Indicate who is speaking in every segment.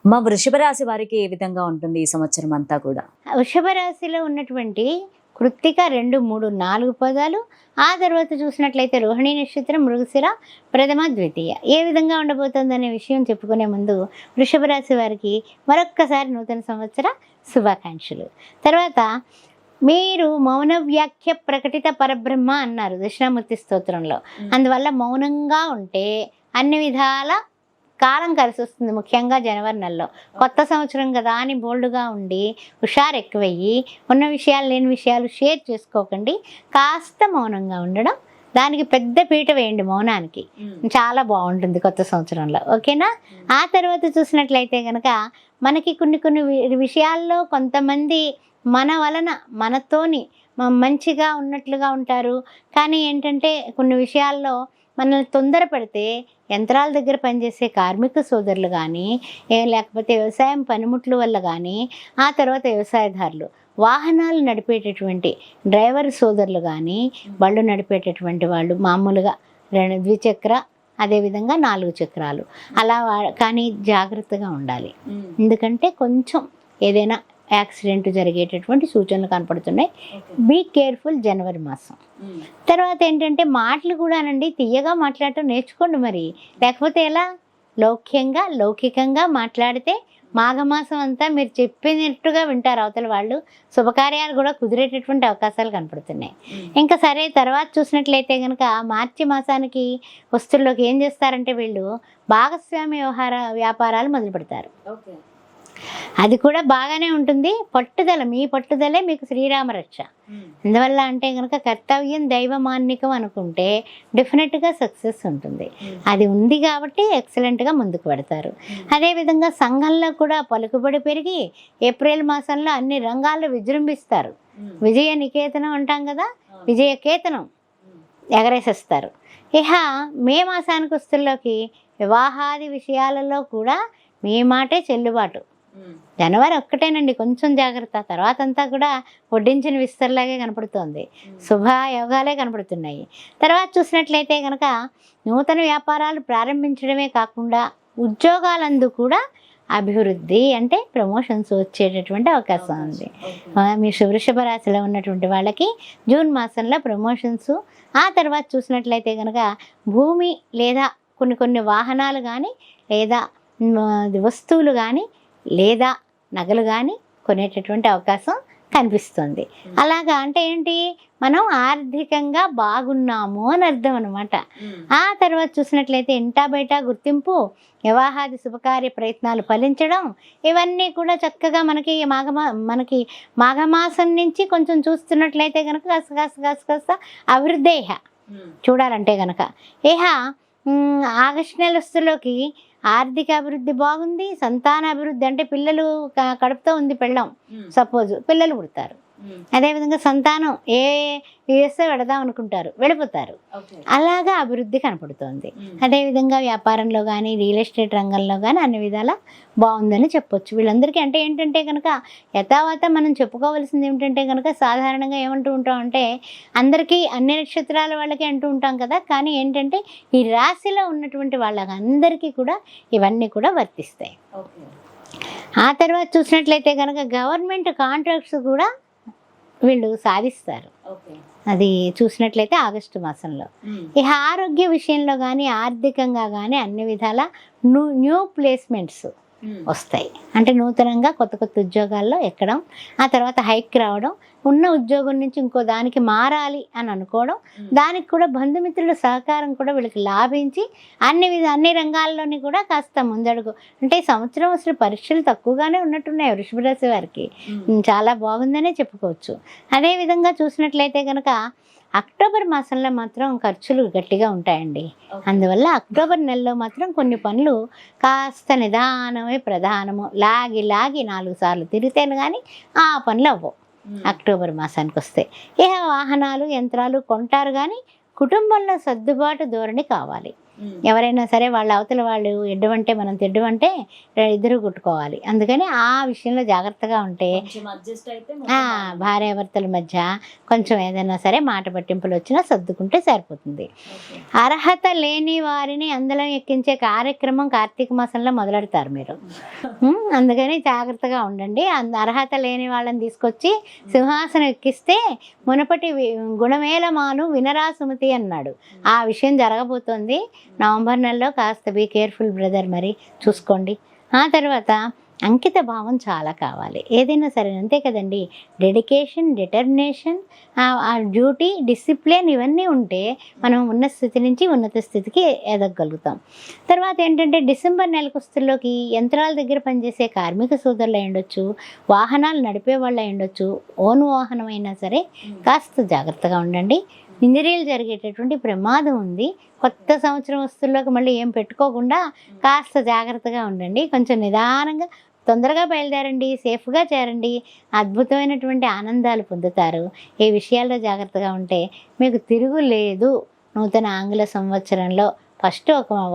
Speaker 1: మా వృషభ రాశి వారికి ఏ విధంగా ఉంటుంది ఈ సంవత్సరం అంతా కూడా?
Speaker 2: వృషభ రాశిలో ఉన్నటువంటి కృత్తిక 2, 3, 4 పదాలు, ఆ తర్వాత చూసినట్లయితే రోహిణి నక్షత్రం, మృగశిర, ప్రథమ, ద్వితీయ ఏ విధంగా ఉండబోతుందనే విషయం చెప్పుకునే ముందు వృషభ రాశి వారికి మరొక్కసారి నూతన సంవత్సర శుభాకాంక్షలు. తర్వాత మీరు మౌన వ్యాఖ్య ప్రకటిత పరబ్రహ్మ అన్నారు దక్షిణామూర్తి స్తోత్రంలో. అందువల్ల మౌనంగా ఉంటే అన్ని విధాల కాలం కలిసి వస్తుంది. ముఖ్యంగా జనవరి నెలలో కొత్త సంవత్సరం కదా అని బోల్డ్గా ఉండి హుషారు ఎక్కువయ్యి ఉన్న విషయాలు లేని విషయాలు షేర్ చేసుకోకండి. కాస్త మౌనంగా ఉండడం, దానికి పెద్ద పీట వేయండి మౌనానికి, చాలా బాగుంటుంది కొత్త సంవత్సరంలో. ఓకేనా? ఆ తర్వాత చూసినట్లయితే కనుక మనకి కొన్ని విషయాల్లో కొంతమంది మన వలన మనతోని మంచిగా ఉన్నట్లుగా ఉంటారు. కానీ ఏంటంటే కొన్ని విషయాల్లో మనల్ని తొందర పెడితే యంత్రాల దగ్గర పనిచేసే కార్మిక సోదరులు కానీ, లేకపోతే వ్యవసాయం పనిముట్లు వల్ల కానీ, ఆ తర్వాత వ్యవసాయదారులు, వాహనాలు నడిపేటటువంటి డ్రైవర్ సోదరులు కానీ, బళ్ళు నడిపేటటువంటి వాళ్ళు మామూలుగా ద్విచక్ర, అదేవిధంగా 4 చక్రాలు అలా కానీ జాగ్రత్తగా ఉండాలి. ఎందుకంటే కొంచెం ఏదైనా యాక్సిడెంట్ జరిగేటటువంటి సూచనలు కనపడుతున్నాయి. బీ కేర్ఫుల్ జనవరి మాసం. తర్వాత ఏంటంటే మాటలు కూడానండి తీయగా మాట్లాడటం నేర్చుకోండి. మరి లేకపోతే ఎలా? లౌకికంగా మాట్లాడితే మాఘమాసం అంతా మీరు చెప్పినట్టుగా వింటారు అవతల వాళ్ళు. శుభకార్యాలు కూడా కుదిరేటటువంటి అవకాశాలు కనపడుతున్నాయి. ఇంకా సరే, తర్వాత చూసినట్లయితే కనుక మార్చి మాసానికి వస్తువుల్లోకి ఏం చేస్తారంటే వీళ్ళు భాగస్వామి వ్యాపారాలు మొదలు పెడతారు. అది కూడా బాగానే ఉంటుంది. పట్టుదల, మీ పట్టుదలే మీకు శ్రీరామ రక్ష. అందువల్ల అంటే కనుక కర్తవ్యం దైవమాన్నికం అనుకుంటే డెఫినెట్గా సక్సెస్ ఉంటుంది. అది ఉంది కాబట్టి ఎక్సలెంట్గా ముందుకు పెడతారు. అదేవిధంగా సంఘంలో కూడా పలుకుబడి పెరిగి ఏప్రిల్ మాసంలో అన్ని రంగాల్లో విజృంభిస్తారు. విజయ నికేతనం అంటాం కదా, విజయకేతనం ఎగరేసేస్తారు. ఇహ మే మాసానికి వస్తుల్లోకి వివాహాది విషయాలలో కూడా మీ మాటే చెల్లుబాటు. జనవరి ఒక్కటేనండి కొంచెం జాగ్రత్త, తర్వాత అంతా కూడా వడ్డించిన విస్తరలాగే కనపడుతోంది. శుభయోగాలే కనపడుతున్నాయి. తర్వాత చూసినట్లయితే కనుక నూతన వ్యాపారాలు ప్రారంభించడమే కాకుండా ఉద్యోగాలందు కూడా అభివృద్ధి అంటే ప్రమోషన్స్ వచ్చేటటువంటి అవకాశం ఉంది. మీ వృషభ రాశిలో ఉన్నటువంటి వాళ్ళకి జూన్ మాసంలో ప్రమోషన్స్. ఆ తర్వాత చూసినట్లయితే కనుక భూమి లేదా కొన్ని వాహనాలు కానీ, లేదా వస్తువులు కానీ, లేదా నగలు కానీ కొనేటటువంటి అవకాశం కనిపిస్తుంది. అలాగా అంటే ఏంటి, మనం ఆర్థికంగా బాగున్నాము అని అర్థం అనమాట. ఆ తర్వాత చూసినట్లయితే ఇంటా బయట గుర్తింపు, వివాహాది శుభకార్య ప్రయత్నాలు ఫలించడం, ఇవన్నీ కూడా చక్కగా మనకి మాఘమాసం నుంచి కొంచెం చూస్తున్నట్లయితే కనుక కాస్త అభివృద్ధి చూడాలంటే కనుక. ఆగస్టు నెల వస్తులోకి ఆర్థిక అభివృద్ధి బాగుంది. సంతాన అభివృద్ధి అంటే పిల్లలు కడుపుతో ఉంది పెళ్ళం, సపోజ్ పిల్లలు పుడతారు. అదేవిధంగా సంతానం యుఎస్ఏ వెళదాం అనుకుంటారు, వెళ్ళిపోతారు. అలాగా అభివృద్ధి కనపడుతోంది. అదేవిధంగా వ్యాపారంలో కానీ, రియల్ ఎస్టేట్ రంగంలో కానీ అన్ని విధాలా బాగుందని చెప్పొచ్చు వీళ్ళందరికీ. అంటే ఏంటంటే కనుక యథావత మనం చెప్పుకోవాల్సింది ఏమిటంటే కనుక సాధారణంగా ఏమంటూ ఉంటాం అంటే అందరికీ అన్ని నక్షత్రాల వాళ్ళకి అంటూ ఉంటాం కదా. కానీ ఏంటంటే ఈ రాశిలో ఉన్నటువంటి వాళ్ళకి అందరికీ కూడా ఇవన్నీ కూడా వర్తిస్తాయి. ఆ తర్వాత చూసినట్లయితే కనుక గవర్నమెంట్ కాంట్రాక్ట్స్ కూడా వీళ్ళు సాధిస్తారు. అది చూసినట్లయితే ఆగస్టు మాసంలో. ఇక ఆరోగ్య విషయంలో కానీ, ఆర్థికంగా కానీ అన్ని విధాల న్యూ ప్లేస్మెంట్స్ వస్తాయి. అంటే నూతనంగా కొత్త ఉద్యోగాల్లో ఎక్కడం, ఆ తర్వాత హైక్ రావడం, ఉన్న ఉద్యోగం నుంచి ఇంకో దానికి మారాలి అని అనుకోవడం, దానికి కూడా బంధుమిత్రుల సహకారం కూడా వీళ్ళకి లాభించి అన్ని రంగాల్లోని కూడా కాస్త ముందడుగు. అంటే సంవత్సరం అసలు పరీక్షలు తక్కువగానే ఉన్నట్టున్నాయి వృషభ రాశి వారికి. చాలా బాగుందనే చెప్పుకోవచ్చు. అదేవిధంగా చూసినట్లయితే కనుక అక్టోబర్ మాసంలో మాత్రం ఖర్చులు గట్టిగా ఉంటాయండి. అందువల్ల అక్టోబర్ నెలలో మాత్రం కొన్ని పనులు కాస్త నిదానమే ప్రధానము. లాగి 4 సార్లు తిరిగితేనే కానీ ఆ పనులు అవ్వవు అక్టోబర్ మాసానికి వస్తే. వాహనాలు యంత్రాలు కొంటారు కానీ కుటుంబంలో సర్దుబాటు ధోరణి కావాలి. ఎవరైనా సరే వాళ్ళ అవతల వాళ్ళు ఎడ్డమంటే మనం తెడ్డమంటే ఇద్దరు కుట్టుకోవాలి. అందుకని ఆ విషయంలో జాగ్రత్తగా ఉంటే భార్యాభర్తల మధ్య కొంచెం ఏదైనా సరే మాట పట్టింపులు వచ్చినా సర్దుకుంటే సరిపోతుంది. అర్హత లేని వారిని అందులో ఎక్కించే కార్యక్రమం కార్తీక మాసంలో మొదలెడతారు మీరు. అందుకని జాగ్రత్తగా ఉండండి. అర్హత లేని వాళ్ళని తీసుకొచ్చి సింహాసనం ఎక్కిస్తే మునపటి గుణమేళమాను వినరా సుమతి అన్నాడు. ఆ విషయం జరగబోతోంది నవంబర్ నెలలో. కాస్త బీ కేర్ఫుల్ బ్రదర్, మరి చూసుకోండి. ఆ తర్వాత అంకిత భావం చాలా కావాలి ఏదైనా సరే, అంతే కదండి. డెడికేషన్, డిటర్మినేషన్, ఆ డ్యూటీ, డిసిప్లిన్ ఇవన్నీ ఉంటే మనం ఉన్న స్థితి నుంచి ఉన్నత స్థితికి ఎదగలుగుతాం. తర్వాత ఏంటంటే డిసెంబర్ నెలకొస్తుల్లోకి యంత్రాల దగ్గర పనిచేసే కార్మిక సోదరులు అయి ఉండొచ్చు, వాహనాలు నడిపే వాళ్ళు అయి ఉండొచ్చు, ఓన్ వాహనం అయినా సరే కాస్త జాగ్రత్తగా ఉండండి. ఇంజరీలు జరిగేటటువంటి ప్రమాదం ఉంది. కొత్త సంవత్సరం వస్తుల్లోకి మళ్ళీ ఏం పెట్టుకోకుండా కాస్త జాగ్రత్తగా ఉండండి. కొంచెం నిదానంగా తొందరగా బయలుదేరండి, సేఫ్గా చేరండి, అద్భుతమైనటువంటి ఆనందాలు పొందుతారు. ఈ విషయాల్లో జాగ్రత్తగా ఉంటే మీకు తిరుగులేదు. నూతన ఆంగ్ల సంవత్సరంలో ఫస్ట్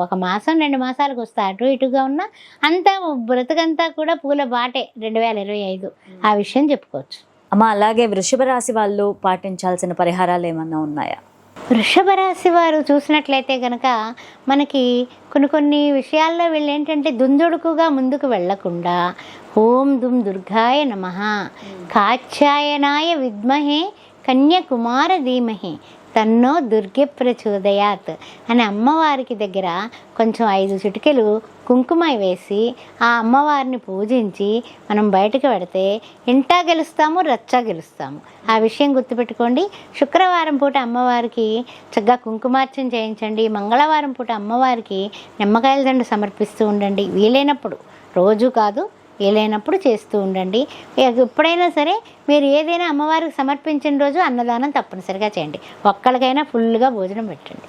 Speaker 2: ఒక మాసం 2 మాసాలకు వస్తే అటు ఇటుగా ఉన్న అంతా బ్రతుకంతా కూడా పూల బాటే 2025. ఆ విషయం చెప్పుకోవచ్చు.
Speaker 1: అమ్మ, అలాగే వృషభ రాశి వాళ్ళు పాటించాల్సిన పరిహారాలు ఏమన్నా ఉన్నాయా?
Speaker 2: వృషభ రాశి వారు చూసినట్లయితే కనుక మనకి కొన్ని విషయాల్లో వీళ్ళు ఏంటంటే దుందుడుకుగా ముందుకు వెళ్లకుండా ఓం దుమ్ దుర్గాయ నమః, కాత్యాయనాయ విద్మహే, కన్యాకుమార ధీమహి, తన్నో దుర్గే ప్రచోదయాత్ అని అమ్మవారికి దగ్గర కొంచెం 5 చిటికెలు కుంకుమ వేసి ఆ అమ్మవారిని పూజించి మనం బయటకు పెడితే ఇంటా గెలుస్తాము, రచ్చా గెలుస్తాము. ఆ విషయం గుర్తుపెట్టుకోండి. శుక్రవారం పూట అమ్మవారికి చక్కగా కుంకుమార్చన చేయించండి. మంగళవారం పూట అమ్మవారికి నిమ్మకాయల దండ సమర్పిస్తూ ఉండండి. వీలైనప్పుడు, రోజు కాదు, వీలైనప్పుడు చేస్తూ ఉండండి. ఎప్పుడైనా సరే మీరు ఏదైనా అమ్మవారికి సమర్పించిన రోజు అన్నదానం తప్పనిసరిగా చేయండి. ఒక్కరికైనా ఫుల్గా భోజనం పెట్టండి.